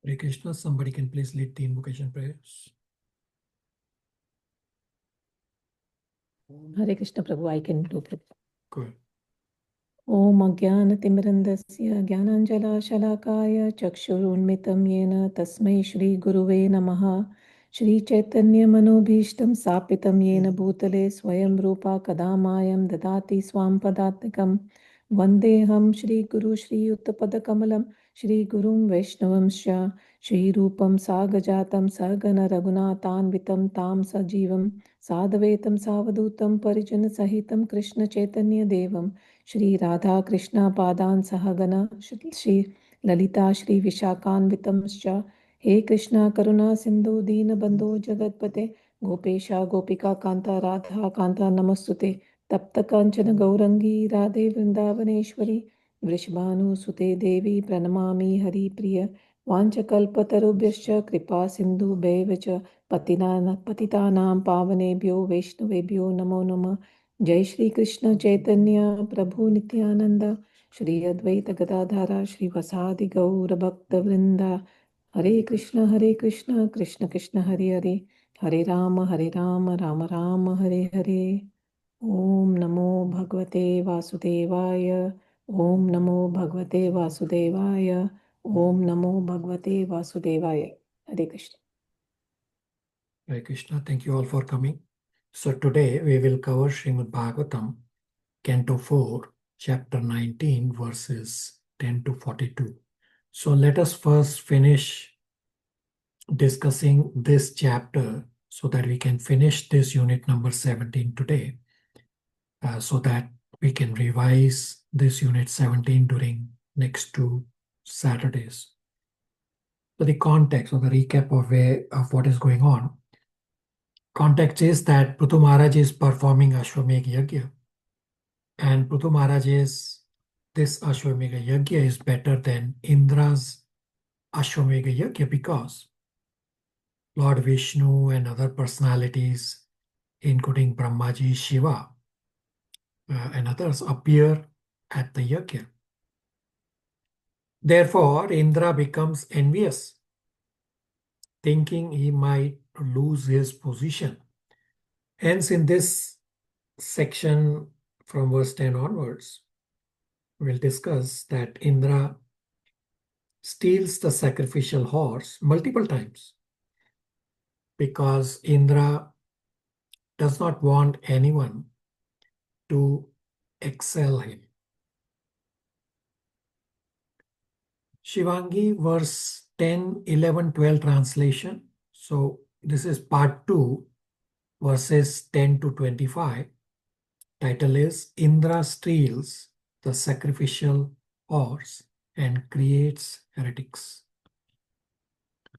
Hare Krishna, somebody can please lead the invocation prayers. Hare Krishna Prabhu, I can do Prabhu. Good. Om Ajnanatimmirandasya Jnananjala-shalakaya Chakshurunmitam Yena Tasmai Shri Guruve Namaha Shri Chaitanya Manobhishtam Sapitam Yena Bhutale Swayam Rupa Kadamayam Dadati Swam Padatnikam Vandeham Shri Guru Shri Uttapadakamalam Shri Gurum Vaishnavamsya Shri Rupam Sagajatam Sargana Raghunathanvitam Tam Sajivam Sadhavetam Savadutam Parijana Sahitam Krishna Chaitanya Devam Shri Radha Krishna Padan Sahagana Shri Lalita Shri Vishakhanvitamscha He Krishna Karuna Sindhu Dina Bandhu Jagatpate Gopesha Gopika Kanta Radha Kanta Namastute Tapta Kanchana Gaurangi Radhe Vrindavaneshwari Vrishbhanu Sute Devi Pranamami Hari Priya Vanchakalpatarubhyascha Kripa Sindhu Bevacha Patitanam Pavanebhyo Vaishnavebhyo Namo Namah जय श्री कृष्ण चैतन्य प्रभु नित्यानंद श्री अद्वैत गदाधारा श्रीवासादि गौर भक्त वृंदा हरे कृष्ण कृष्ण कृष्ण हरे हरे हरे राम राम राम हरे हरे ओम नमो भगवते वासुदेवाय ओम नमो भगवते वासुदेवाय ओम नमो भगवते वासुदेवाय हरे Krishna. Hare Krishna, thank you all for coming. So today we will cover Srimad Bhagavatam, Canto 4, Chapter 19, verses 10 to 42. So let us first finish discussing this chapter so that we can finish this unit number 17 today, so that we can revise this unit 17 during next 2 Saturdays. So the context or the recap of what is going on. Context is that Prithu Maharaj is performing Ashwamedh Yajna, and Prithu Maharaj this Ashwamedh Yajna is better than Indra's Ashwamedh Yajna because Lord Vishnu and other personalities, including Brahmaji, Shiva, and others, appear at the yajna. Therefore, Indra becomes envious, thinking he might lose his position. Hence, in this section from verse 10 onwards, we'll discuss that Indra steals the sacrificial horse multiple times because Indra does not want anyone to excel him. Shivangi, verse 10, 11, 12 translation. So this is part 2, verses 10 to 25. Title is Indra steals the sacrificial horse and creates heretics.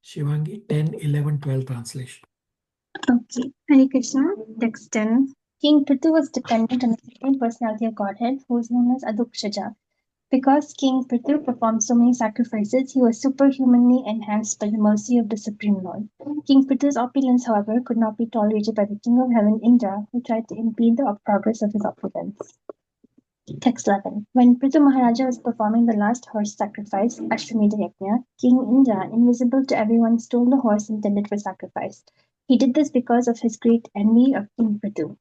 Shivangi, 10, 11, 12 translation. Okay, Hare Krishna, text 10. King Prithu was dependent on the Supreme Personality of Godhead, who is known as Adukshaja. Because King Prithu performed so many sacrifices, he was superhumanly enhanced by the mercy of the Supreme Lord. King Prithu's opulence, however, could not be tolerated by the King of Heaven, Indra, who tried to impede the progress of his opulence. Text 11. When Prithu Maharaja was performing the last horse sacrifice, Ashwamedha Yajna, King Indra, invisible to everyone, stole the horse intended for sacrifice. He did this because of his great envy of King Prithu.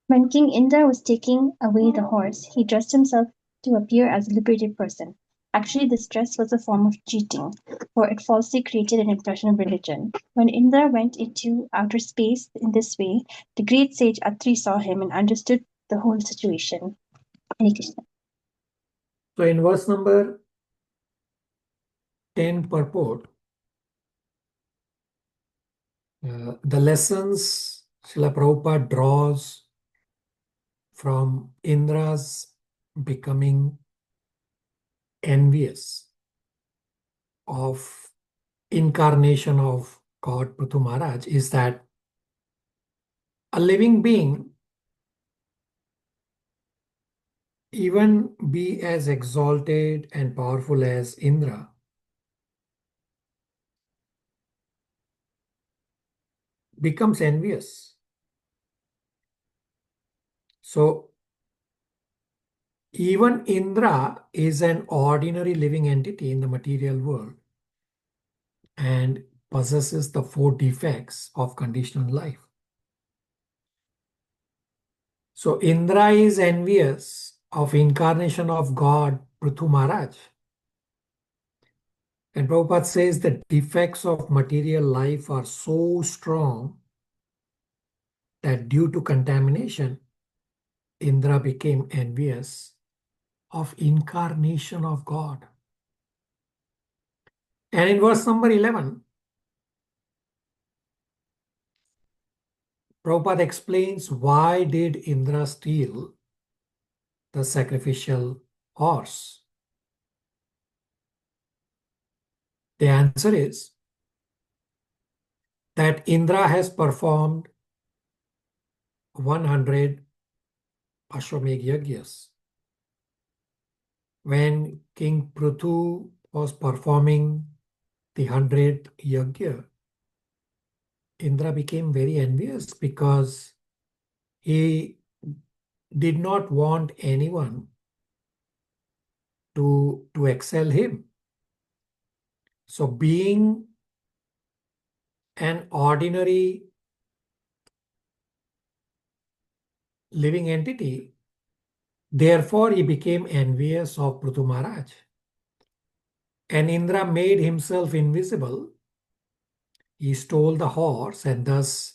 When King Indra was taking away the horse, he dressed himself to appear as a liberated person. Actually, this dress was a form of cheating, for it falsely created an impression of religion. When Indra went into outer space in this way, the great sage Atri saw him and understood the whole situation. Hare Krishna. So in verse number 10 purport, the lessons Srila Prabhupada draws from Indra's becoming envious of incarnation of God Prithu Maharaj is that a living being, even be as exalted and powerful as Indra, becomes envious. So even Indra is an ordinary living entity in the material world. and possesses the 4 defects of conditional life. So Indra is envious of incarnation of God, Prithu Maharaj. And Prabhupada says the defects of material life are so strong that due to contamination, Indra became envious of incarnation of God. And in verse number 11, Prabhupada explains why did Indra steal the sacrificial horse. The answer is that Indra has performed 100 Ashwamedh Yagyas. When King Prithu was performing the 100th Yagya, Indra became very envious because he did not want anyone to excel him. So being an ordinary living entity, therefore he became envious of Prithu Maharaj. And Indra made himself invisible. He stole the horse and thus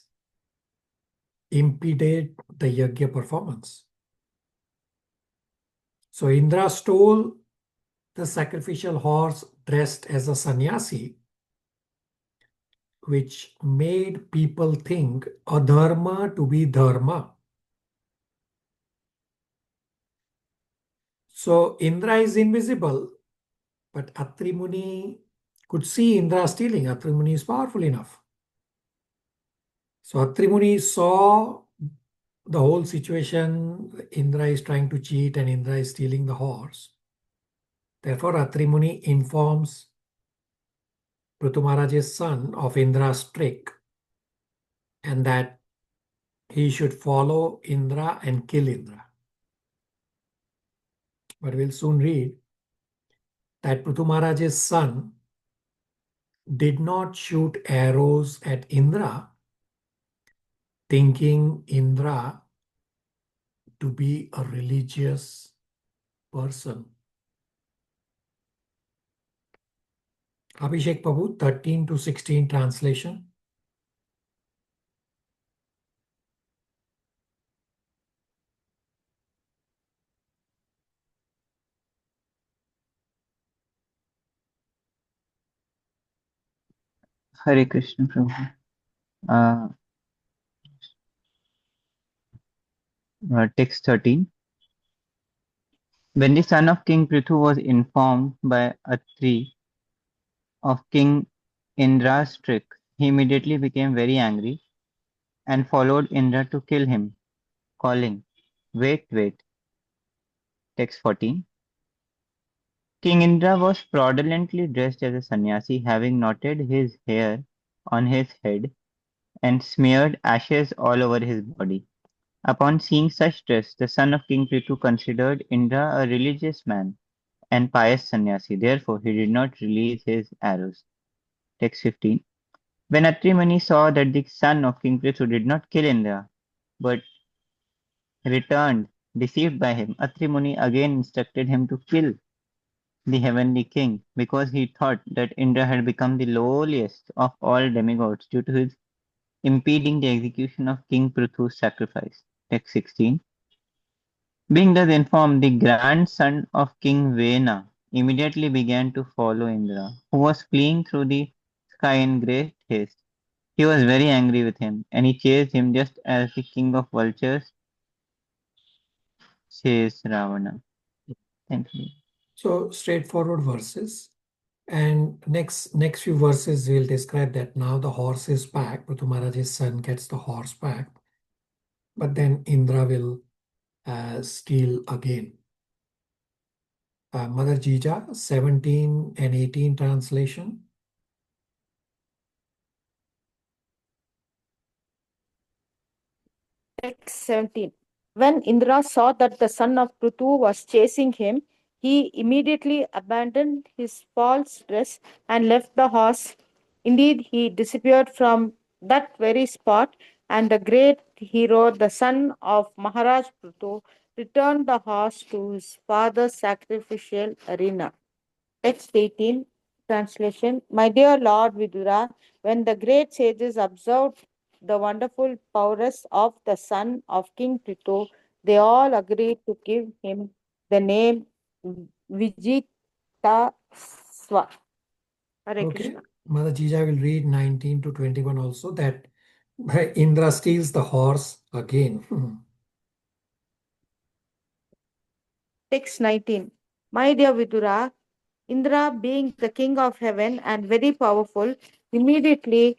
impeded the yagya performance. So Indra stole the sacrificial horse dressed as a sannyasi, which made people think adharma to be dharma. So Indra is invisible, but Atri Muni could see Indra stealing. Atri Muni is powerful enough. So Atri Muni saw the whole situation. Indra is trying to cheat and Indra is stealing the horse. Therefore, Atri Muni informs Prithu Maharaj's son of Indra's trick and that he should follow Indra and kill Indra. But we'll soon read that Prithu Maharaj's son did not shoot arrows at Indra, thinking Indra to be a religious person. Abhishek Prabhu, 13 to 16 translation. Hare Krishna Prabhu. Text 13. When the son of King Prithu was informed by Atri of King Indra's trick, he immediately became very angry and followed Indra to kill him, calling, "Wait, wait." Text 14. King Indra was fraudulently dressed as a sannyasi, having knotted his hair on his head and smeared ashes all over his body. Upon seeing such dress, the son of King Prithu considered Indra a religious man and pious sannyasi. Therefore, he did not release his arrows. Text 15. When Atri Muni saw that the son of King Prithu did not kill Indra, but returned deceived by him, Atri Muni again instructed him to kill the heavenly king, because he thought that Indra had become the lowliest of all demigods due to his impeding the execution of King Prithu's sacrifice. Text 16. Being thus informed, the grandson of King Vena immediately began to follow Indra, who was fleeing through the sky in great haste. He was very angry with him, and he chased him just as the king of vultures chased Ravana. Thank you. So straightforward verses. And next few verses will describe that now the horse is back. Prithu Maharaj's son gets the horse back. But then Indra will steal again. Mother Jija, 17 and 18 translation. Text 17. When Indra saw that the son of Prithu was chasing him, he immediately abandoned his false dress and left the horse Indeed, he disappeared from that very spot, and the great hero, the son of Maharaj Prutu, returned the horse to his father's sacrificial arena. Text 18, translation. My dear Lord Vidura, when the great sages observed the wonderful prowess of the son of King Prithu, they all agreed to give him the name Vijita Swa. Hare Okay. Krishna. Mother Jija will read 19 to 21 also, that Indra steals the horse again. Text 19. My dear Vidura, Indra, being the king of heaven and very powerful, immediately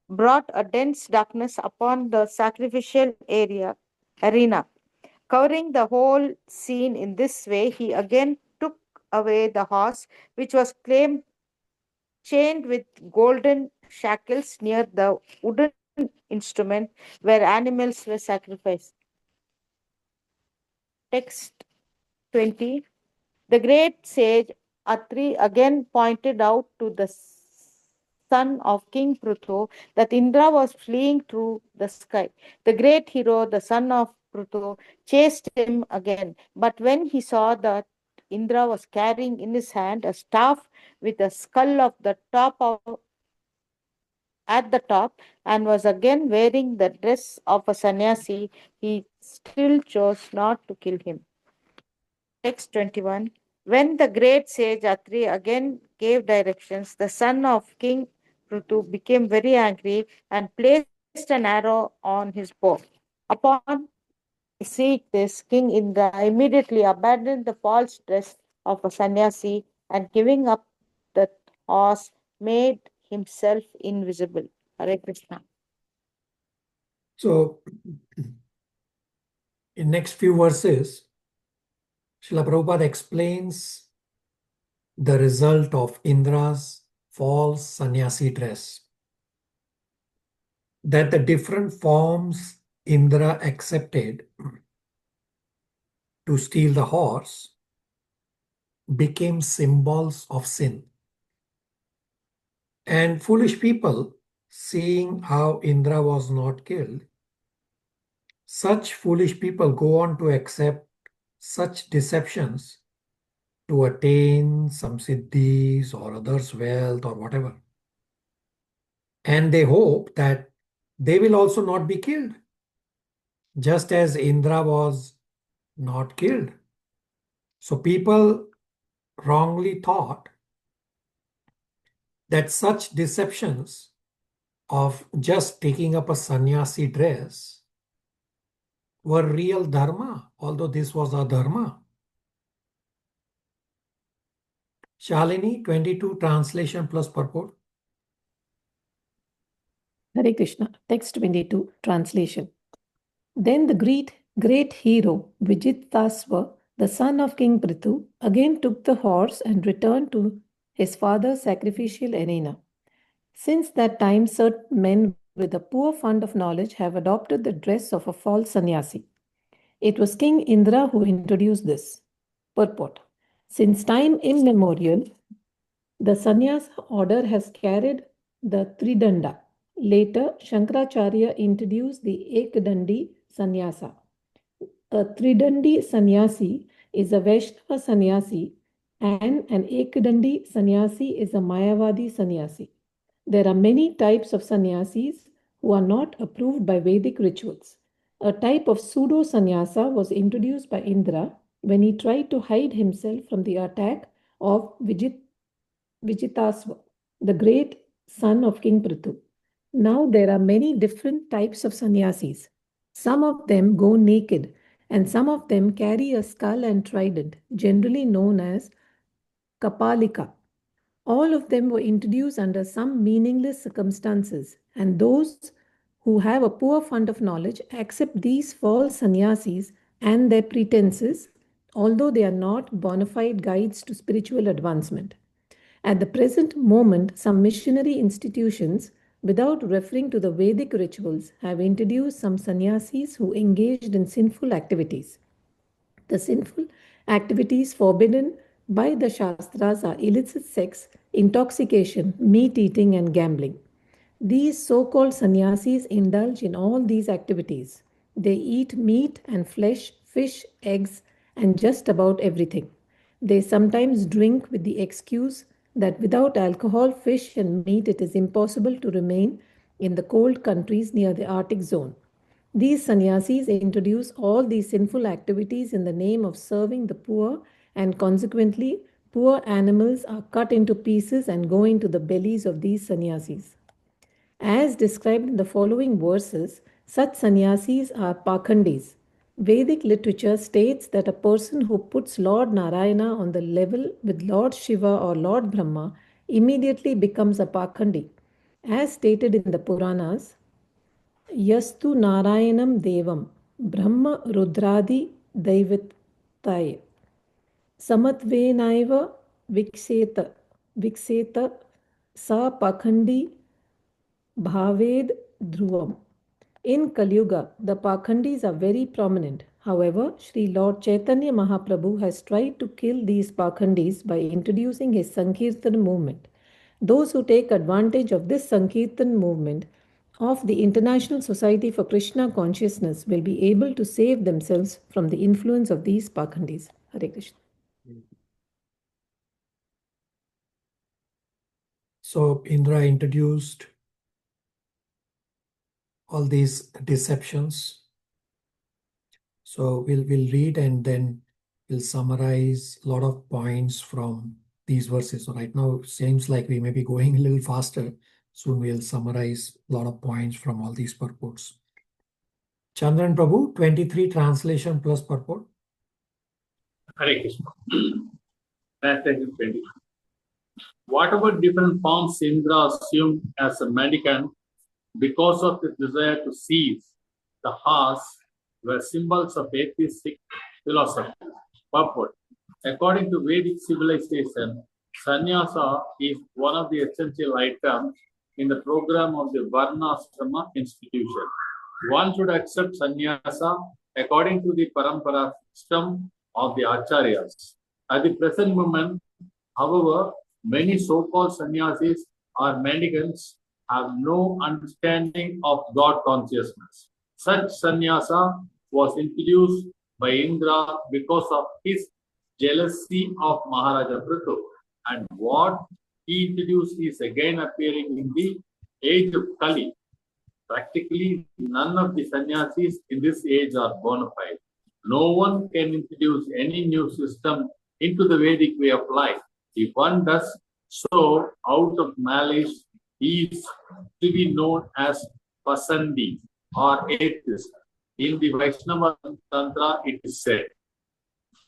brought a dense darkness upon the sacrificial arena. Covering the whole scene in this way, he again took away the horse, which was claimed chained with golden shackles near the wooden instrument where animals were sacrificed. Text 20. The great sage Atri again pointed out to the son of King Pruthu that Indra was fleeing through the sky. The great hero, the son of Pruthu, chased him again. But when he saw that Indra was carrying in his hand a staff with a skull of the top of, at the top, and was again wearing the dress of a sannyasi, he still chose not to kill him. Text 21. When the great sage Atri again gave directions, the son of King Prutu became very angry and placed an arrow on his bow. Upon seeing this, King Indra immediately abandoned the false dress of a sannyasi and giving up the horse, made himself invisible. Hare Krishna. So, in next few verses, Srila Prabhupada explains the result of Indra's false sannyasi dress. That the different forms Indra accepted to steal the horse became symbols of sin. And foolish people, seeing how Indra was not killed, such foolish people go on to accept such deceptions to attain some siddhis or others' wealth or whatever. And they hope that they will also not be killed, just as Indra was not killed. So people wrongly thought that such deceptions of just taking up a sannyasi dress were real dharma, although this was a dharma. Shalini, 22, translation plus purport. Hare Krishna. Text 22, translation. Then the great hero Vijitasva, the son of King Prithu, again took the horse and returned to his father's sacrificial arena. Since that time, certain men with a poor fund of knowledge have adopted the dress of a false sannyasi. It was King Indra who introduced this. Purport. Since time immemorial, the sannyas order has carried the Tridanda. Later, Shankaracharya introduced the Ekdandi sannyasa. A Tridandi sannyasi is a Vaishnava sannyasi and an Ekdandi sannyasi is a Mayavadi sannyasi. There are many types of sannyasis who are not approved by Vedic rituals. A type of pseudo sannyasa was introduced by Indra when he tried to hide himself from the attack of Vijitasva, the great son of King Prithu. Now there are many different types of sannyasis. Some of them go naked and some of them carry a skull and trident, generally known as Kapalika. All of them were introduced under some meaningless circumstances, and those who have a poor fund of knowledge accept these false sannyasis and their pretenses, although they are not bona fide guides to spiritual advancement. At the present moment, some missionary institutions, without referring to the Vedic rituals, have introduced some sannyasis who engaged in sinful activities. The sinful activities forbidden by the Shastras are illicit sex, intoxication, meat eating, and gambling. These so-called sannyasis indulge in all these activities. They eat meat and flesh, fish, eggs, and just about everything. They sometimes drink with the excuse that without alcohol, fish, and meat, it is impossible to remain in the cold countries near the Arctic zone. These sannyasis introduce all these sinful activities in the name of serving the poor, and consequently, poor animals are cut into pieces and go into the bellies of these sannyasis. As described in the following verses, such sannyasis are pakhandis. Vedic literature states that a person who puts Lord Narayana on the level with Lord Shiva or Lord Brahma immediately becomes a pakhandi. As stated in the Puranas, Yastu Narayanam Devam Brahma Rudradi Daivataya Samatvenaiva Vikseta Sa Pakhandi Bhaved Dhruvam. In Kali Yuga, the Pakhandis are very prominent. However, Sri Lord Chaitanya Mahaprabhu has tried to kill these Pakhandis by introducing his Sankirtan movement. Those who take advantage of this Sankirtan movement of the International Society for Krishna Consciousness will be able to save themselves from the influence of these Pakhandis. Hare Krishna. So Indra introduced all these deceptions. So we'll read and then we'll summarize a lot of points from these verses. So right now it seems like we may be going a little faster. Soon we'll summarize a lot of points from all these purports. Chandran Prabhu, 23 translation plus purport. Hare Krishna. Translation 20. Whatever different forms Indra assumed as a mendicant because of his desire to seize the horse were symbols of atheistic philosophy. Purport. According to Vedic civilization, sannyasa is one of the essential items in the program of the Varnashrama institution. One should accept sannyasa according to the parampara system of the acharyas. At the present moment, however, many so-called sannyasis or mendicants have no understanding of God consciousness. Such sannyasa was introduced by Indra because of his jealousy of Maharaja Prithu, and what he introduced is again appearing in the age of Kali. Practically, none of the sannyasis in this age are bona fide. No one can introduce any new system into the Vedic way of life. If one does so out of malice, he is to be known as Pasandi or atheist. In the Vaishnava Tantra, it is said,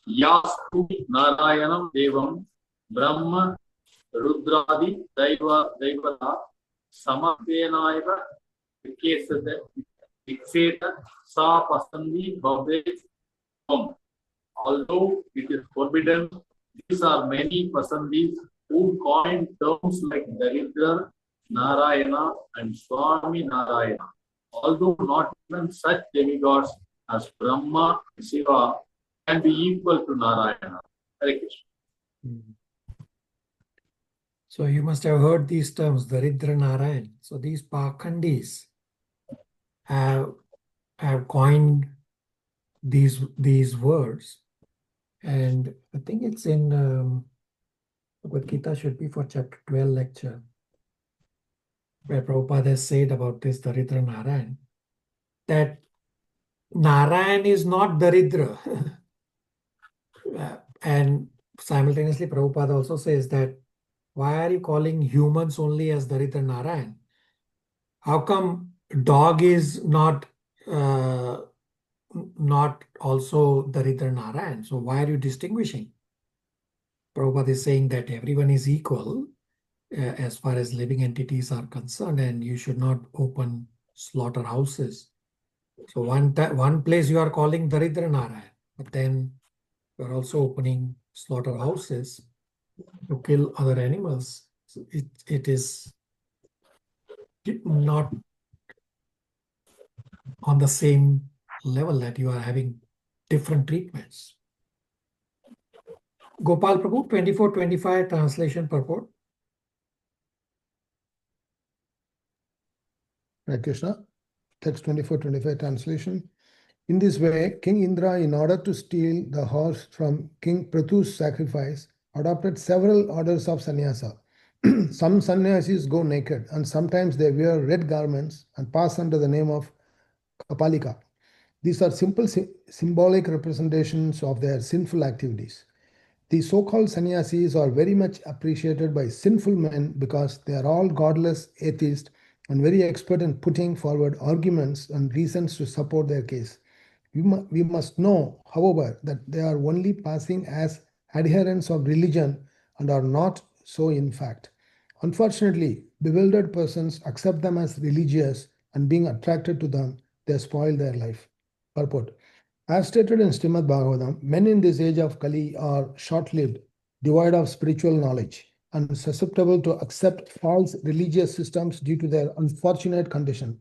Yastu Narayanam Devam Brahma Rudradi Daivata Samatvenaiva Vikseta Sa Pasandi Bhavet. Although it is forbidden, these are many Pasandis who coined terms like Daridra, Narayana, and Swami Narayana. Although not even such demigods as Brahma and Shiva can be equal to Narayana. Hare Krishna. So you must have heard these terms, Daridra Narayan. So these Pakhandis have coined these words. And I think it's in Bhagavad Gita, should be for chapter 12 lecture, where Prabhupada has said about this Daridra Narayan, that Narayan is not Daridra. And simultaneously, Prabhupada also says that, why are you calling humans only as Daridra Narayan? How come dog is not also Daridra Narayan? So why are you distinguishing? Prabhupada is saying that everyone is equal as far as living entities are concerned, and you should not open slaughterhouses. So one place you are calling Daridra Narayan, but then you are also opening slaughterhouses to kill other animals. So it is not on the same level, that you are having different treatments. Gopal Prabhu, 24-25 translation purport. Hare Krishna. Text 24-25 translation. In this way, King Indra, in order to steal the horse from King Prithu's sacrifice, adopted several orders of sannyasa. Some sannyasis go naked, and sometimes they wear red garments and pass under the name of Kapalika. These are simple symbolic representations of their sinful activities. The so-called sannyasis are very much appreciated by sinful men because they are all godless atheists and very expert in putting forward arguments and reasons to support their case. We must know, however, that they are only passing as adherents of religion and are not so in fact. Unfortunately, bewildered persons accept them as religious, and being attracted to them, they spoil their life. Purport. As stated in Srimad Bhagavatam, men in this age of Kali are short-lived, devoid of spiritual knowledge, and susceptible to accept false religious systems due to their unfortunate condition.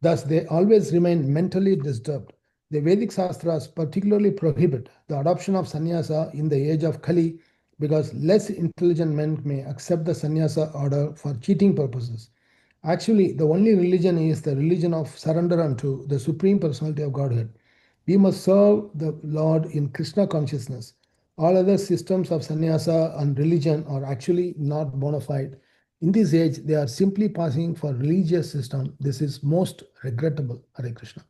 Thus, they always remain mentally disturbed. The Vedic Shastras particularly prohibit the adoption of sannyasa in the age of Kali because less intelligent men may accept the sannyasa order for cheating purposes. Actually, the only religion is the religion of surrender unto the Supreme Personality of Godhead. We must serve the Lord in Krishna consciousness. All other systems of sannyasa and religion are actually not bona fide. In this age, they are simply passing for religious system. This is most regrettable. Hare Krishna.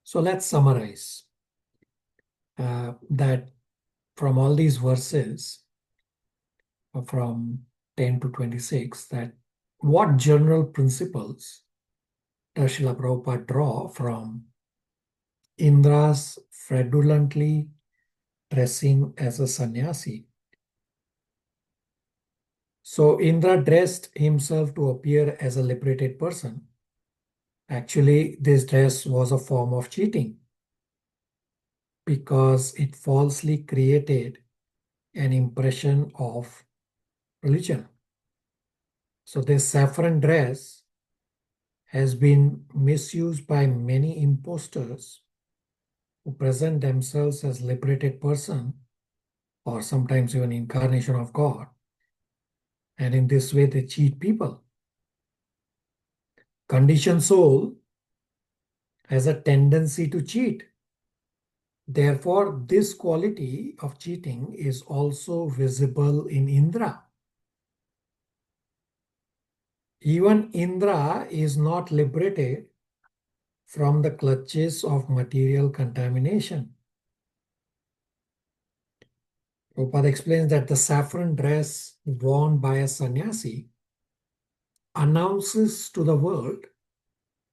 So let's summarize that from all these verses, from 10 to 26, that what general principles does Srila Prabhupada draw from Indra's fraudulently dressing as a sannyasi? So Indra dressed himself to appear as a liberated person. Actually, this dress was a form of cheating because it falsely created an impression of religion. So this saffron dress has been misused by many impostors who present themselves as liberated person or sometimes even incarnation of God. And in this way, they cheat people. Conditioned soul has a tendency to cheat. Therefore, this quality of cheating is also visible in Indra. Even Indra is not liberated from the clutches of material contamination. Prabhupada explains that the saffron dress worn by a sannyasi announces to the world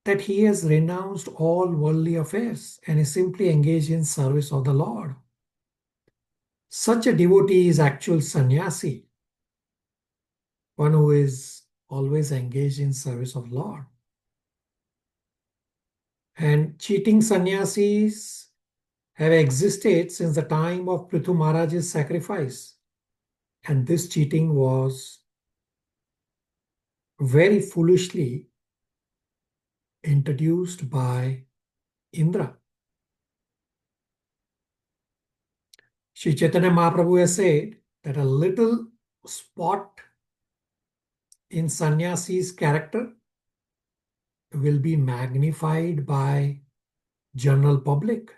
that he has renounced all worldly affairs and is simply engaged in service of the Lord. Such a devotee is actual sannyasi, one who is always engaged in service of Lord. And cheating sannyasis have existed since the time of Prithu Maharaj's sacrifice. And this cheating was very foolishly introduced by Indra. Sri Chaitanya Mahaprabhu has said that a little spot in sannyasi's character will be magnified by general public.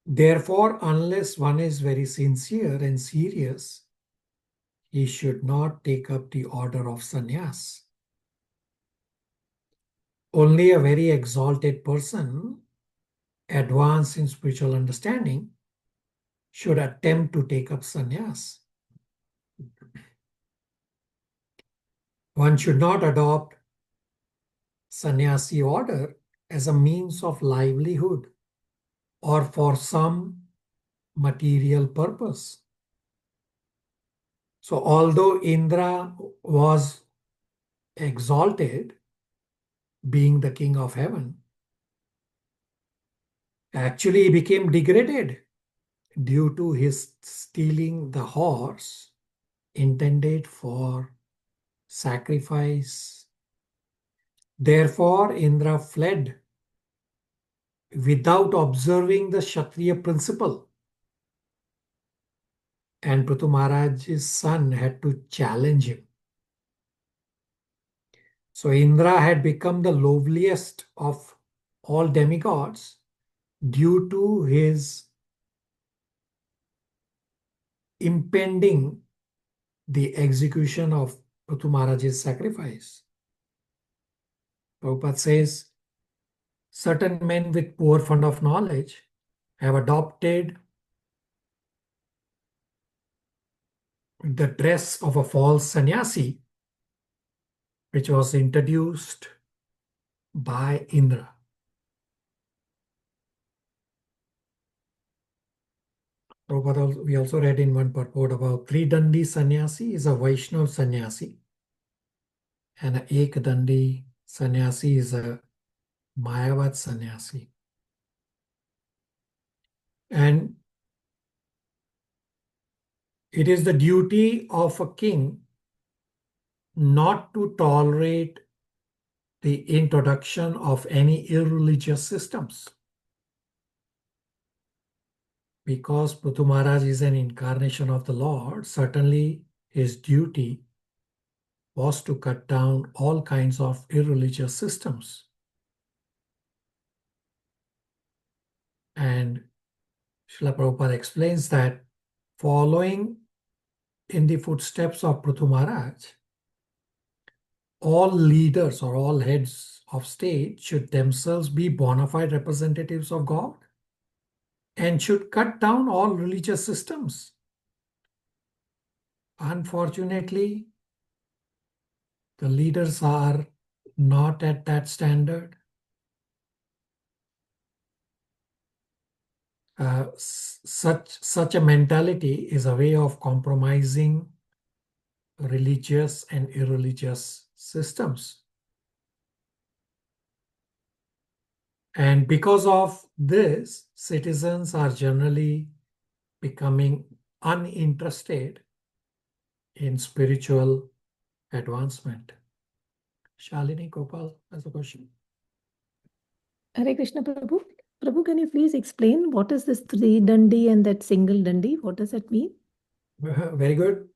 Therefore, unless one is very sincere and serious, he should not take up the order of sannyas. Only a very exalted person, advanced in spiritual understanding, should attempt to take up sannyas. One should not adopt sannyasi order as a means of livelihood or for some material purpose. So although Indra was exalted, being the king of heaven, actually he became degraded due to his stealing the horse intended for sacrifice. Therefore, Indra fled without observing the Kshatriya principle. And Prithu Maharaj's son had to challenge him. So Indra had become the lowliest of all demigods due to his impending the execution of Prithu Maharaj's sacrifice. Prabhupada says, certain men with poor fund of knowledge have adopted the dress of a false sannyasi, which was introduced by Indra. Prabhupada, we also read in one purport about Tridandi sannyasi is a Vaishnava sannyasi, and an Ekdandi sannyasi is a Mayavad sannyasi. And it is the duty of a king not to tolerate the introduction of any irreligious systems. Because Prithu Maharaj is an incarnation of the Lord, certainly his duty was to cut down all kinds of irreligious systems. And Srila Prabhupada explains that following in the footsteps of Prithu Maharaj, all leaders or all heads of state should themselves be bona fide representatives of God and should cut down all religious systems. Unfortunately, the leaders are not at that standard. Such a mentality is a way of compromising religious and irreligious systems. And because of this, citizens are generally becoming uninterested in spiritual advancement. Shalini Gopal has a question. Hare Krishna Prabhu. Prabhu, can you please explain what is this three dandi and that single dandi? What does that mean? Very good.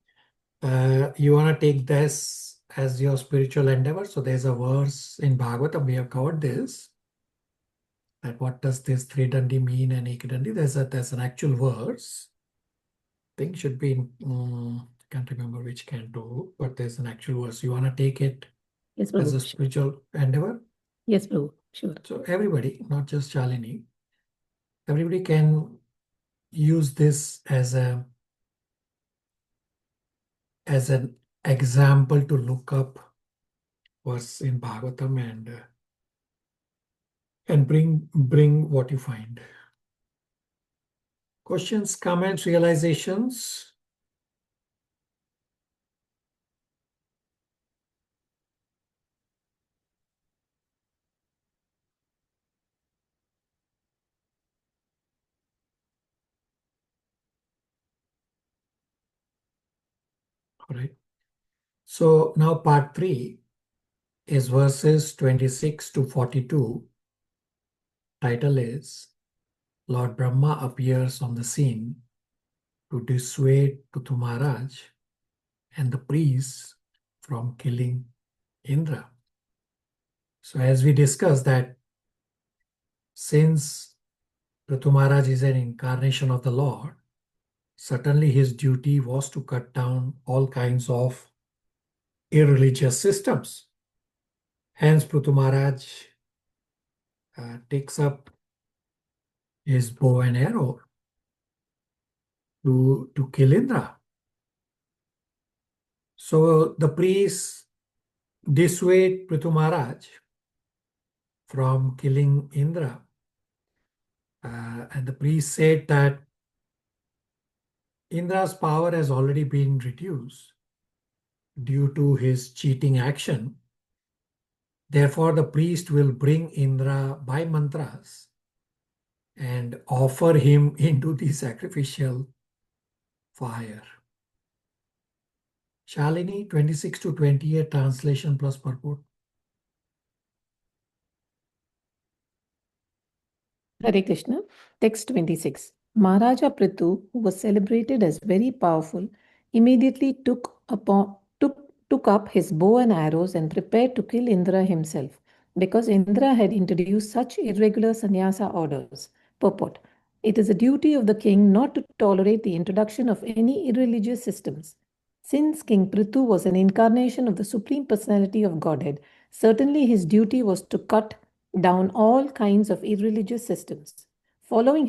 You want to take this as your spiritual endeavor. So there's a verse in Bhagavatam, we have covered this. That what does this three dandi mean and ekadandi? There's an actual verse. I think should be in, can't remember which canto, but there's an actual verse. You want to take it Yes, Prabhu. as a spiritual endeavor? Yes, Prabhu. Sure. So everybody, not just Shalini, everybody can use this as an example to look up verse in Bhagavatam and bring what you find. Questions, comments, realizations? All right. So now part 3 is verses 26 to 42. Title is Lord Brahma appears on the scene to dissuade Prithu Maharaj and the priests from killing Indra. So as we discussed that since Prithu Maharaj is an incarnation of the Lord, certainly his duty was to cut down all kinds of irreligious systems. Hence Prithu Maharaj takes up his bow and arrow to kill Indra. So the priests dissuade Prithu Maharaj from killing Indra. And the priest said that Indra's power has already been reduced due to his cheating action. Therefore, the priest will bring Indra by mantras and offer him into the sacrificial fire. Shalini, 26 to 28, translation plus purport. Hare Krishna. Text 26. Maharaja Prithu, who was celebrated as very powerful, immediately took took up his bow and arrows and prepared to kill Indra himself, because Indra had introduced such irregular sannyasa orders. Purport: it is a duty of the king not to tolerate the introduction of any irreligious systems. Since King Prithu was an incarnation of the Supreme Personality of Godhead, certainly his duty was to cut down all kinds of irreligious systems. Following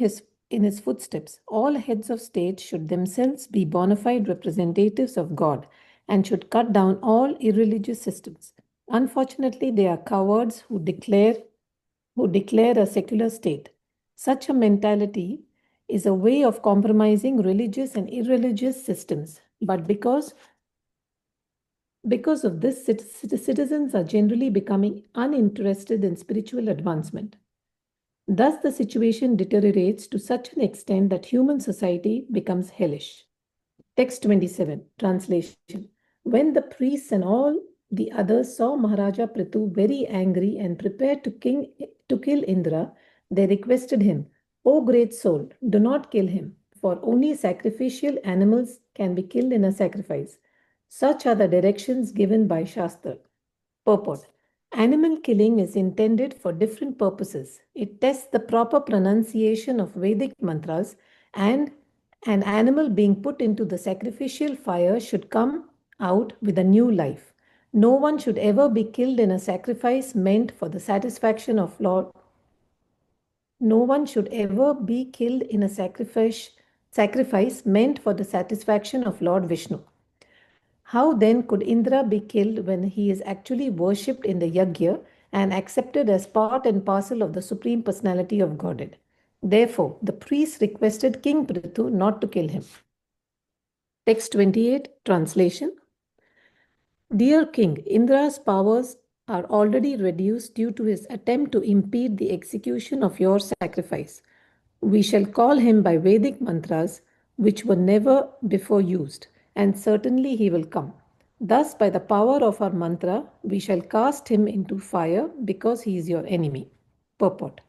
in his footsteps, all heads of state should themselves be bona fide representatives of God and should cut down all irreligious systems. Unfortunately, they are cowards who declare a secular state. Such a mentality is a way of compromising religious and irreligious systems. But because of this, citizens are generally becoming uninterested in spiritual advancement. Thus, the situation deteriorates to such an extent that human society becomes hellish. Text 27, translation. When the priests and all the others saw Maharaja Prithu very angry and prepared to kill Indra, they requested him, "O great soul, do not kill him, for only sacrificial animals can be killed in a sacrifice." Such are the directions given by Shastra. Purport: animal killing is intended for different purposes. It tests the proper pronunciation of Vedic mantras, and an animal being put into the sacrificial fire should come out with a new life. No one should ever be killed in a sacrifice meant for the satisfaction of Lord. No one should ever be killed in a sacrifice meant for the satisfaction of Lord Vishnu. How then could Indra be killed when he is actually worshipped in the yajna and accepted as part and parcel of the Supreme Personality of Godhead? Therefore, the priests requested King Prithu not to kill him. Text 28, translation. Dear King, Indra's powers are already reduced due to his attempt to impede the execution of your sacrifice. We shall call him by Vedic mantras, which were never before used, and certainly he will come. Thus, by the power of our mantra, we shall cast him into fire because he is your enemy. Purport: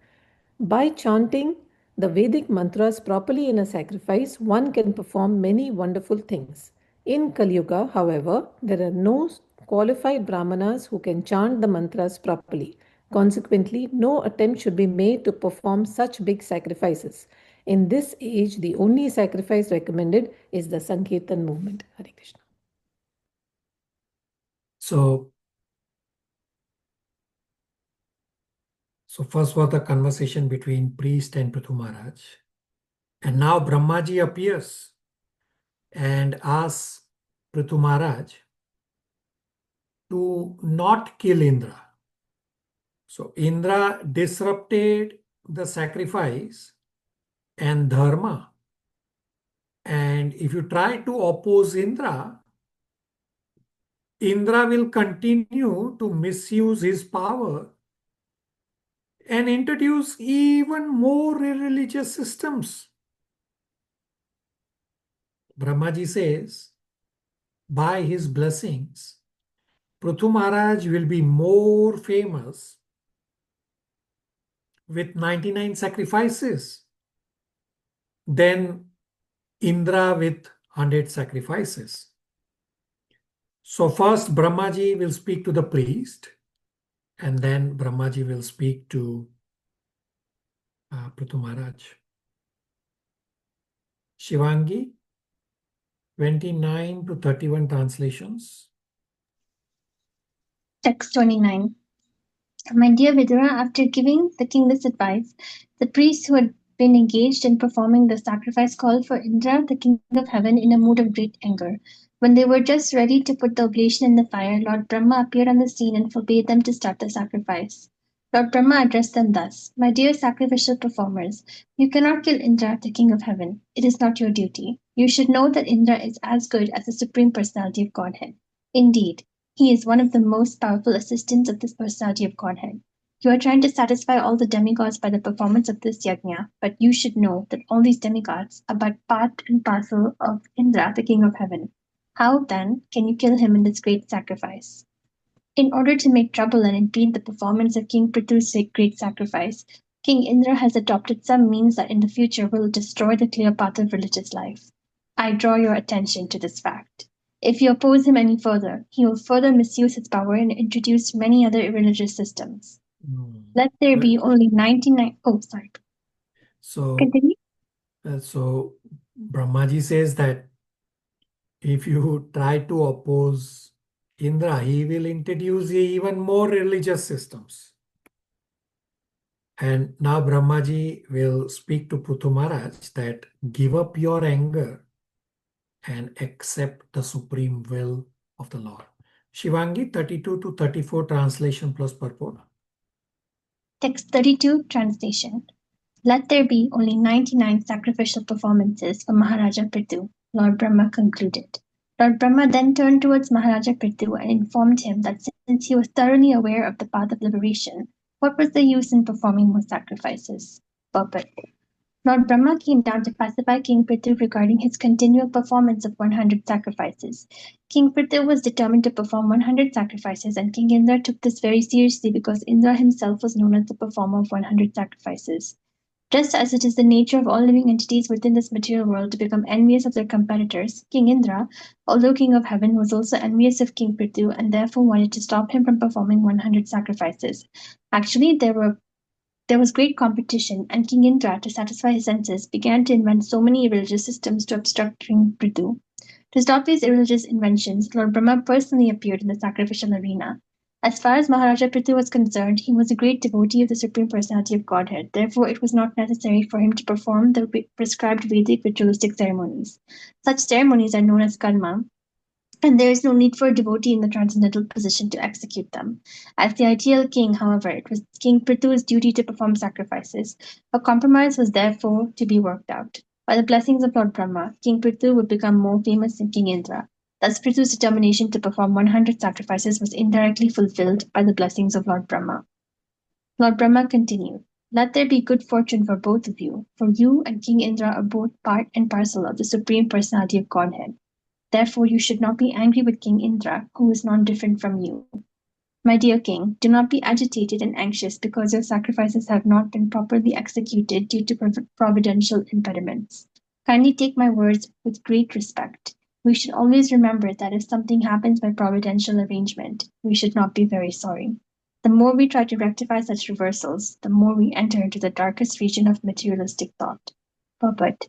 by chanting the Vedic mantras properly in a sacrifice, one can perform many wonderful things. In Kali Yuga, however, there are no qualified brahmanas who can chant the mantras properly. Consequently, no attempt should be made to perform such big sacrifices. In this age, the only sacrifice recommended is the Sankirtan movement. Hare Krishna. So first was the conversation between priest and Prithu Maharaj. And now Brahmaji appears and asks Prithu Maharaj to not kill Indra. So Indra disrupted the sacrifice and dharma. And if you try to oppose Indra, Indra will continue to misuse his power and introduce even more irreligious systems. Brahmaji says, by his blessings, Prithu Maharaj will be more famous with 99 sacrifices than Indra with 100 sacrifices. So first Brahmaji will speak to the priest, and then Brahmaji will speak to Prithu Maharaj. Shivangi, 29 to 31 translations. Text 29. My dear Vidura, after giving the king this advice, the priests who had been engaged in performing the sacrifice called for Indra, the king of heaven, in a mood of great anger. When they were just ready to put the oblation in the fire, Lord Brahma appeared on the scene and forbade them to start the sacrifice. Lord Brahma addressed them thus: My dear sacrificial performers, you cannot kill Indra, the king of heaven. It is not your duty. You should know that Indra is as good as the Supreme Personality of Godhead. Indeed, he is one of the most powerful assistants of this Personality of Godhead. You are trying to satisfy all the demigods by the performance of this yajna, but you should know that all these demigods are but part and parcel of Indra, the king of heaven. How, then, can you kill him in this great sacrifice? In order to make trouble and impede the performance of King Prithu's great sacrifice, King Indra has adopted some means that in the future will destroy the clear path of religious life. I draw your attention to this fact. If you oppose him any further, he will further misuse his power and introduce many other irreligious systems. Let there be only 99. Oh, sorry. So, Continue. so Brahmaji says that if you try to oppose Indra, he will introduce even more religious systems. And now Brahmaji will speak to Prithu Maharaj that give up your anger and accept the supreme will of the Lord. Shivangi, 32 to 34 translation plus purport. Text 32 translation. Let there be only 99 sacrificial performances for Maharaja Prithu, Lord Brahma concluded. Lord Brahma then turned towards Maharaja Prithu and informed him that since he was thoroughly aware of the path of liberation, what was the use in performing more sacrifices? Purport. Lord Brahma came down to pacify King Prithu regarding his continual performance of 100 sacrifices. King Prithu was determined to perform 100 sacrifices, and King Indra took this very seriously because Indra himself was known as the performer of 100 sacrifices. Just as it is the nature of all living entities within this material world to become envious of their competitors, King Indra, although king of heaven, was also envious of King Prithu and therefore wanted to stop him from performing 100 sacrifices. Actually, there was great competition, and King Indra, to satisfy his senses, began to invent so many irreligious systems to obstruct King Prithu. To stop these irreligious inventions, Lord Brahma personally appeared in the sacrificial arena. As far as Maharaja Prithu was concerned, he was a great devotee of the Supreme Personality of Godhead. Therefore, it was not necessary for him to perform the prescribed Vedic ritualistic ceremonies. Such ceremonies are known as karma, and there is no need for a devotee in the transcendental position to execute them. As the ideal king, however, it was King Prithu's duty to perform sacrifices. A compromise was therefore to be worked out. By the blessings of Lord Brahma, King Prithu would become more famous than King Indra. Thus, Prithu's determination to perform 100 sacrifices was indirectly fulfilled by the blessings of Lord Brahma. Lord Brahma continued, "Let there be good fortune for both of you, for you and King Indra are both part and parcel of the Supreme Personality of Godhead. Therefore, you should not be angry with King Indra, who is non-different from you. My dear king, do not be agitated and anxious because your sacrifices have not been properly executed due to providential impediments. Kindly take my words with great respect. We should always remember that if something happens by providential arrangement, we should not be very sorry. The more we try to rectify such reversals, the more we enter into the darkest region of materialistic thought." Purport.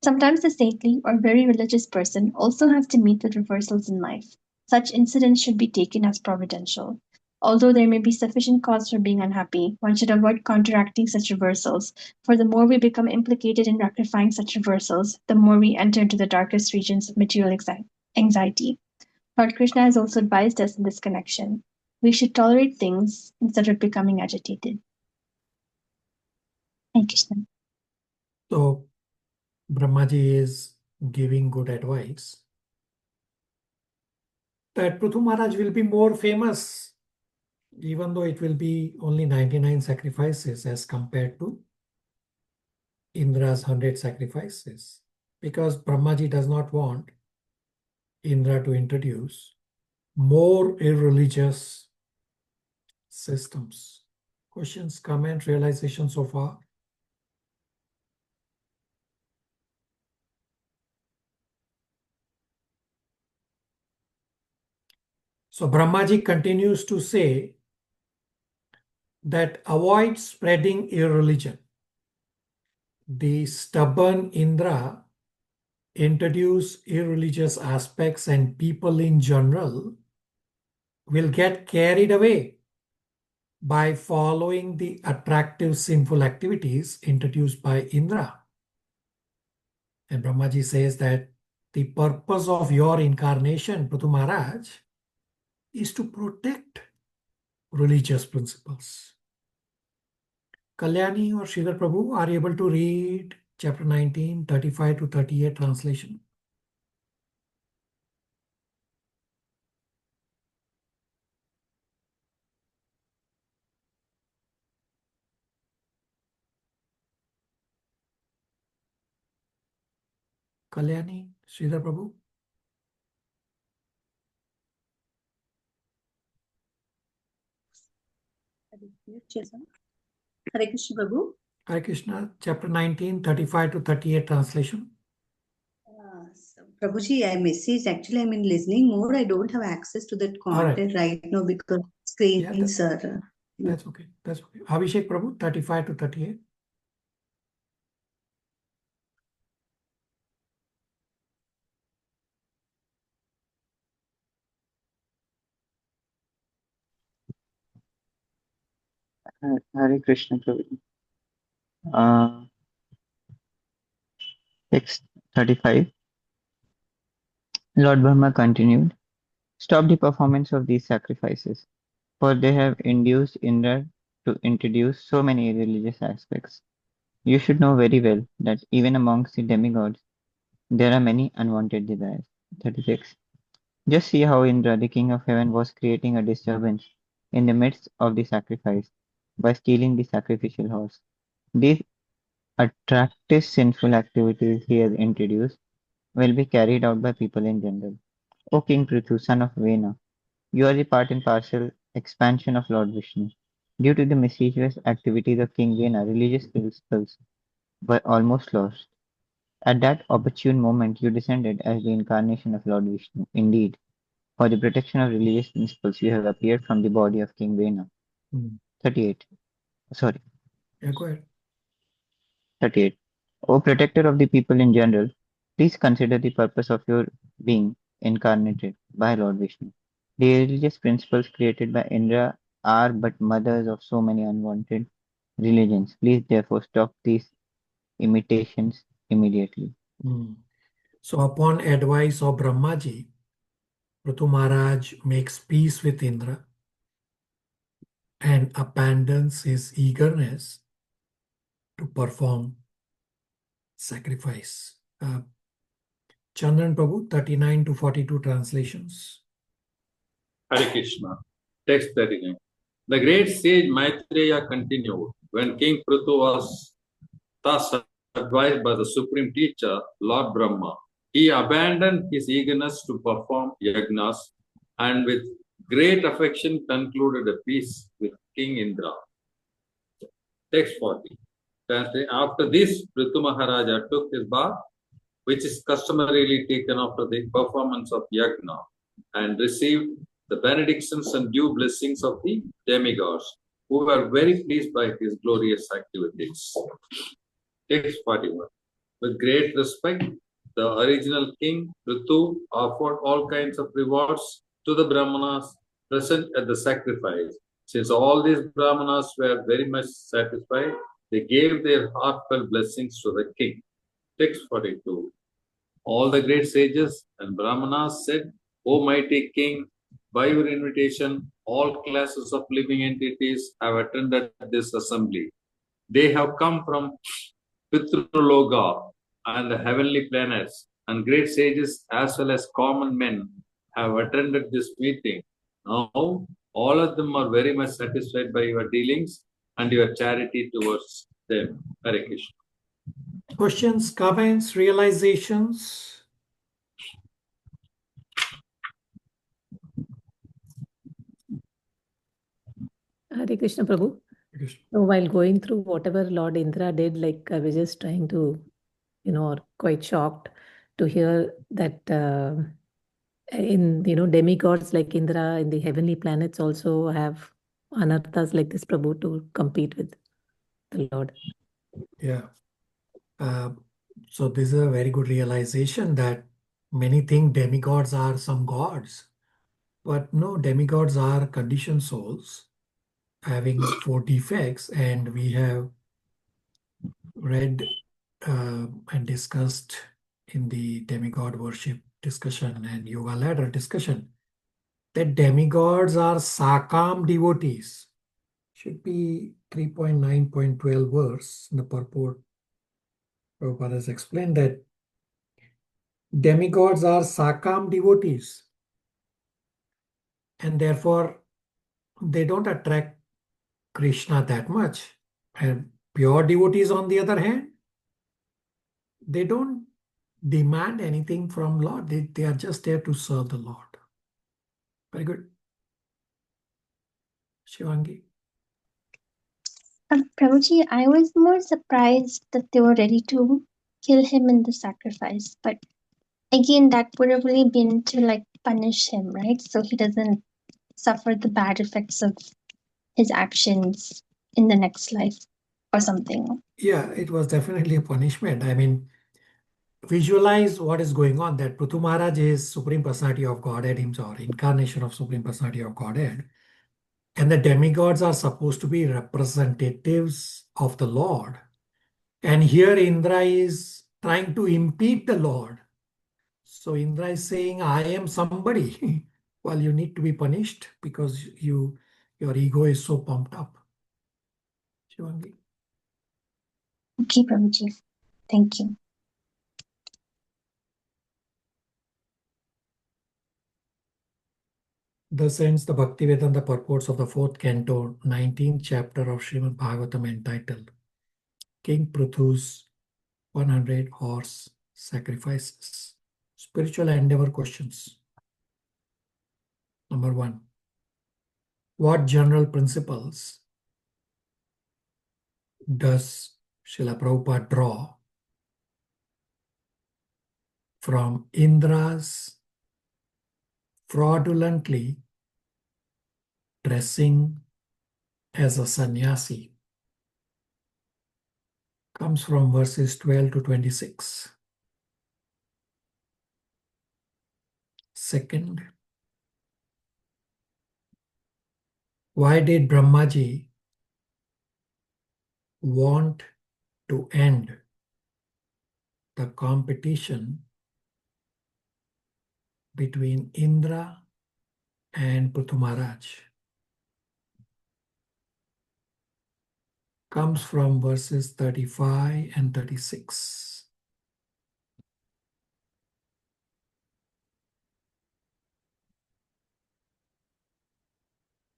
Sometimes the saintly or very religious person also has to meet with reversals in life. Such incidents should be taken as providential. Although there may be sufficient cause for being unhappy, one should avoid counteracting such reversals, for the more we become implicated in rectifying such reversals, the more we enter into the darkest regions of material anxiety. Lord Krishna has also advised us in this connection. We should tolerate things instead of becoming agitated. Hare Krishna. So Brahmaji is giving good advice that Prithu Maharaj will be more famous, even though it will be only 99 sacrifices as compared to Indra's 100 sacrifices, because Brahmaji does not want Indra to introduce more irreligious systems. Questions, comment, realization so far? So Brahmaji continues to say that avoid spreading irreligion. The stubborn Indra introduce irreligious aspects, and people in general will get carried away by following the attractive sinful activities introduced by Indra. And Brahmaji says that the purpose of your incarnation, Prithu Maharaj, is to protect religious principles. Kalyani or Sridhar Prabhu, are you able to read chapter 19, 35 to 38 translation? Kalyani, Sridhar Prabhu? Hare Krishna Prabhu. Hare Krishna, chapter 19, 35 to 38 translation. Prabhuji, I messaged. Actually, I'm in listening mode. I don't have access to that All right. content right now because Yeah, screens are. that's okay. That's okay. Abhishek Prabhu, 35 to 38. Hare Krishna Prabhuji. Text 35. Lord Brahma continued, stop the performance of these sacrifices, for they have induced Indra to introduce so many irreligious aspects. You should know very well that even amongst the demigods, there are many unwanted desires. 36. Just see how Indra, the king of heaven, was creating a disturbance in the midst of the sacrifice by stealing the sacrificial horse. These attractive sinful activities he has introduced will be carried out by people in general. O King Prithu, son of Vena, you are the part and parcel expansion of Lord Vishnu. Due to the mischievous activities of King Vena, religious principles were almost lost. At that opportune moment, you descended as the incarnation of Lord Vishnu. Indeed, for the protection of religious principles, you have appeared from the body of King Vena. 38. Sorry, Yeah, go ahead. 38. O protector of the people in general, please consider the purpose of your being incarnated by Lord Vishnu. The religious principles created by Indra are but mothers of so many unwanted religions. Please therefore stop these imitations immediately. So upon advice of Brahmaji, Prithu Maharaj makes peace with Indra and abandons his eagerness to perform sacrifice. Chandran Prabhu, 39 to 42 translations. Hare Krishna. Text 39. The great sage Maitreya continued, when King Prithu was thus advised by the supreme teacher, Lord Brahma, he abandoned his eagerness to perform yagnas and with great affection concluded a peace with King Indra. Text 40. After this, Prithu Maharaja took his bath, which is customarily taken after the performance of yagna, and received the benedictions and due blessings of the demigods, who were very pleased by his glorious activities. Text 41. With great respect, the original king, Prithu, offered all kinds of rewards to the Brahmanas present at the sacrifice. Since all these Brahmanas were very much satisfied, they gave their heartfelt blessings to the king. Text 42. All the great sages and Brahmanas said, O mighty king, by your invitation, all classes of living entities have attended this assembly. They have come from Pitraloka and the heavenly planets, and great sages as well as common men have attended this meeting. Now, all of them are very much satisfied by your dealings and your charity towards them. Hare Krishna. Questions, comments, realizations? Hare Krishna Prabhu. So while going through whatever Lord Indra did, like I was just trying to, or quite shocked to hear that in, demigods like Indra in the heavenly planets also have anarthas like this, Prabhu, to compete with the Lord. Yeah. So this is a very good realization that many think demigods are some gods. But no, demigods are conditioned souls having 4 defects, and we have read and discussed in the demigod worship discussion and yoga ladder discussion that demigods are Sakam devotees. Should be 3.9.12 verse in the purport. Prabhupada has explained that demigods are Sakam devotees, and therefore they don't attract Krishna that much. And pure devotees, on the other hand, they don't demand anything from Lord. They are just there to serve the Lord. Very good. Shivangi. Prabhuji, I was more surprised that they were ready to kill him in the sacrifice, but Again, that would have really been to like punish him, right? So he doesn't suffer the bad effects of his actions in the next life or something. Yeah, it was definitely a punishment. I mean, visualize what is going on, that Prithu Maharaj is Supreme Personality of Godhead himself, incarnation of Supreme Personality of Godhead. And the demigods are supposed to be representatives of the Lord. And here Indra is trying to impede the Lord. So Indra is saying, I am somebody. Well, you need to be punished because your ego is so pumped up. Shivangi. Okay, Prabhuji. Thank you. Thus ends the Bhaktivedanta purports of the 4th canto, 19th chapter of Srimad Bhagavatam entitled King Prithu's 100 horse sacrifices. Spiritual endeavor questions. Number 1. What general principles does Srila Prabhupada draw from Indra's fraudulently dressing as a sannyasi? Comes from verses 12 to 26. Second, why did Brahmaji want to end the competition between Indra and Prithu Maharaj? Comes from verses 35 and 36.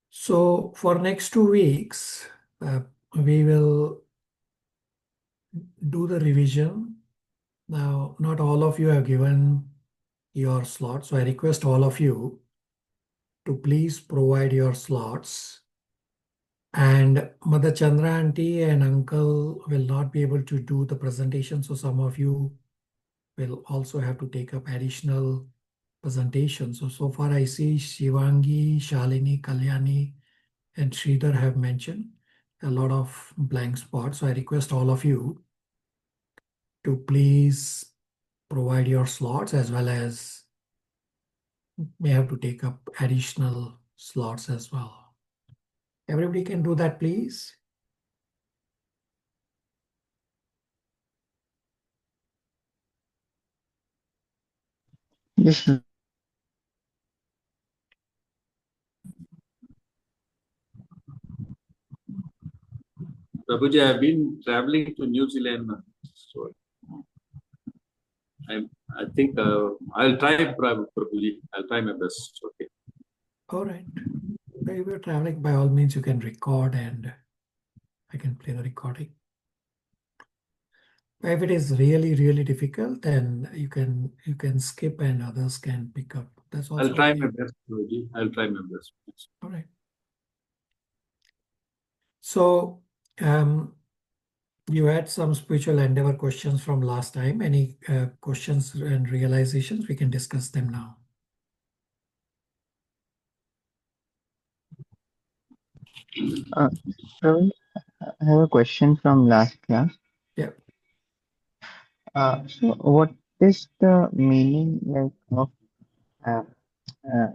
So for next 2 weeks, we will do the revision. Now, not all of you have given your slots, so I request all of you to please provide your slots. And Mother Chandra auntie and uncle will not be able to do the presentation, so some of you will also have to take up additional presentations. So far I see Shivangi, Shalini, Kalyani, and Sridhar have mentioned a lot of blank spots. So I request all of you to please provide your slots, as well as may have to take up additional slots as well. Everybody can do that, please. Yes, Prabhuji, I've been traveling to New Zealand, so I think I'll try, Prabhuji. I'll try my best. Okay. All right. If you're traveling, by all means, you can record and I can play the recording. If it is really, really difficult, then you can skip and others can pick up. That's also I'll try okay. my best, Prabhuji. I'll try my best. All right. So you had some spiritual endeavor questions from last time. Any questions and realizations? We can discuss them now. Praveen, I have a question from last class. Yeah. So what is the meaning like of uh, uh,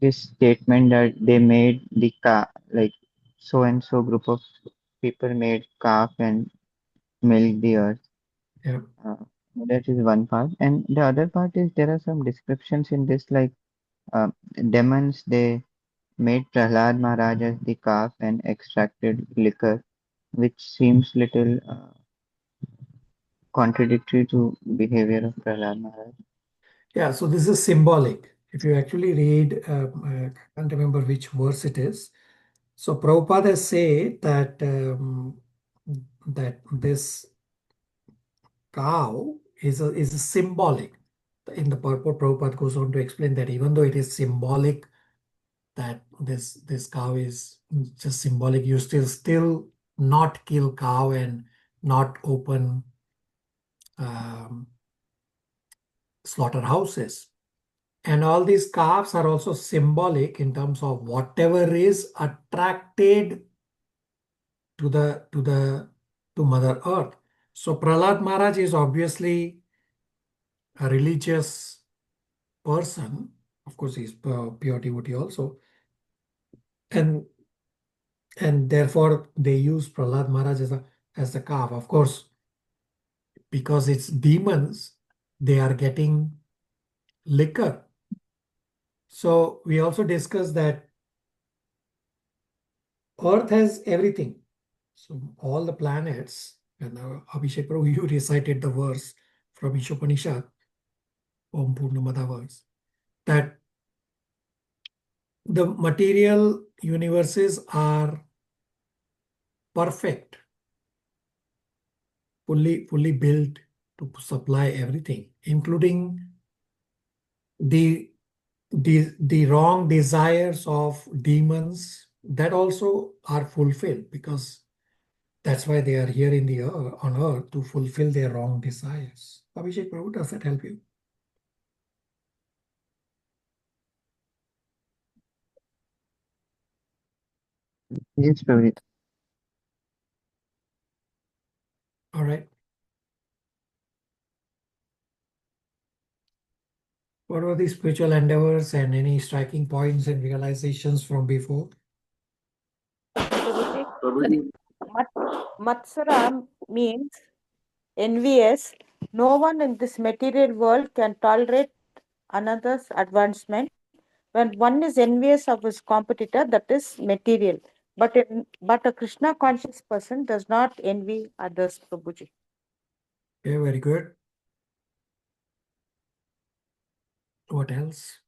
this statement that they made the calf, like so and so group of people made calf and milk the earth? Yeah. That is one part, and the other part is there are some descriptions in this, like demons, they made Prahlad Maharaj as the calf and extracted liquor, which seems little contradictory to behavior of Prahlad Maharaj. Yeah. So this is symbolic. If you actually read, I can't remember which verse it is. So Prabhupada say that that this cow is a symbolic. In the purport, Prabhupada goes on to explain that even though it is symbolic, that this cow is just symbolic, you still not kill cow and not open slaughterhouses. And all these calves are also symbolic in terms of whatever is attracted to Mother Earth. So Prahlad Maharaj is obviously a religious person. Of course, he's pure devotee also. And therefore they use Prahlad Maharaj as the calf. Of course, because it's demons, they are getting liquor. So we also discussed that Earth has everything. So all the planets, and Abhishek Prabhu, you recited the verse from Ishopanishad, Om Purnamada verse, that the material universes are perfect, fully built to supply everything, including the wrong desires of demons that also are fulfilled, because that's why they are here in the on earth, to fulfill their wrong desires. Abhishek Prabhu, does that help you? Yes, Prabhuji. All right. What were the spiritual endeavors and any striking points and realizations from before? Prabhuji, Matsara means envious. No one in this material world can tolerate another's advancement. When one is envious of his competitor, that is material. But a Krishna conscious person does not envy others, Prabhuji. Okay, very good. What else?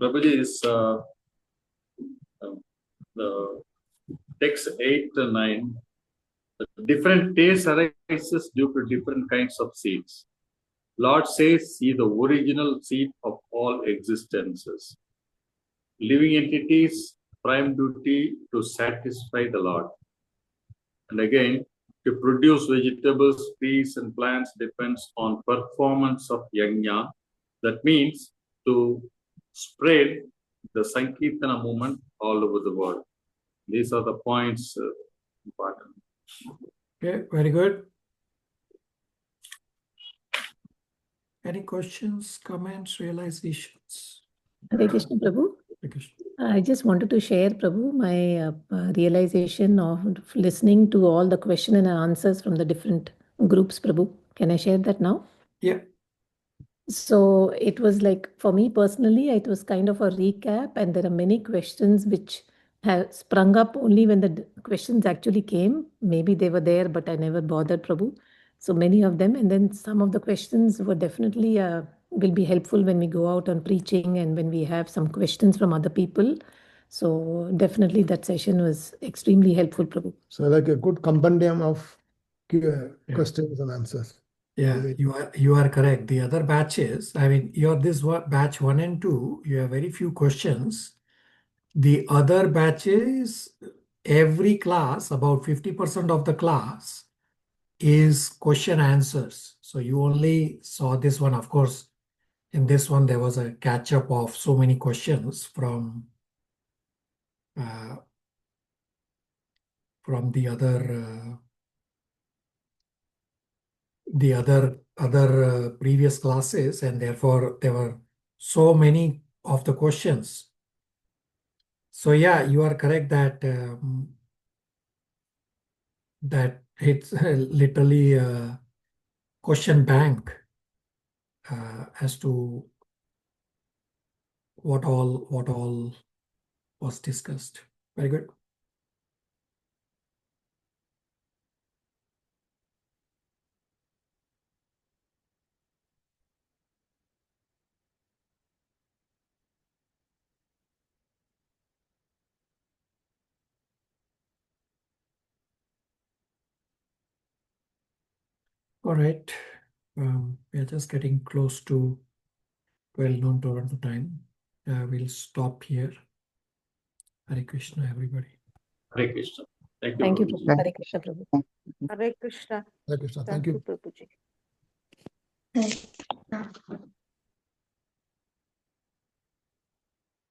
Prabhuji is the text 8 to 9. The different taste arises due to different kinds of seeds. Lord says, see the original seed of all existences. Living entities, prime duty to satisfy the Lord. And again, to produce vegetables, trees, and plants depends on performance of yajna. That means to spread the Sankirtana movement all over the world. These are the points important. Okay, very good. Any questions, comments, realizations? Hare Krishna, Prabhu. Hare Krishna. I just wanted to share, Prabhu, my realization of listening to all the question and answers from the different groups, Prabhu. Can I share that now? Yeah. So it was like, for me personally, it was kind of a recap, and there are many questions which have sprung up only when the questions actually came. Maybe they were there, but I never bothered, Prabhu. So many of them, and then some of the questions were definitely will be helpful when we go out on preaching and when we have some questions from other people. So definitely that session was extremely helpful, Prabhu. So like a good compendium of questions and answers. Yeah, you are correct. The other batches, I mean, batch 1 and 2, you have very few questions. The other batches, every class, about 50% of the class is question answers. So you only saw this one. Of course, in this one, there was a catch up of so many questions from the other previous classes, and therefore there were so many of the questions. So yeah, you are correct that that it's literally a question bank as to what all was discussed. Very good. All right. We are just getting close to 12 noon Toronto time. We'll stop here. Hare Krishna, everybody. Hare Krishna. Thank you, Prabhuji. Prabhu. Hare Krishna, Prabhu. Hare Krishna. Hare Krishna. Thank you, Prabhuji. Hare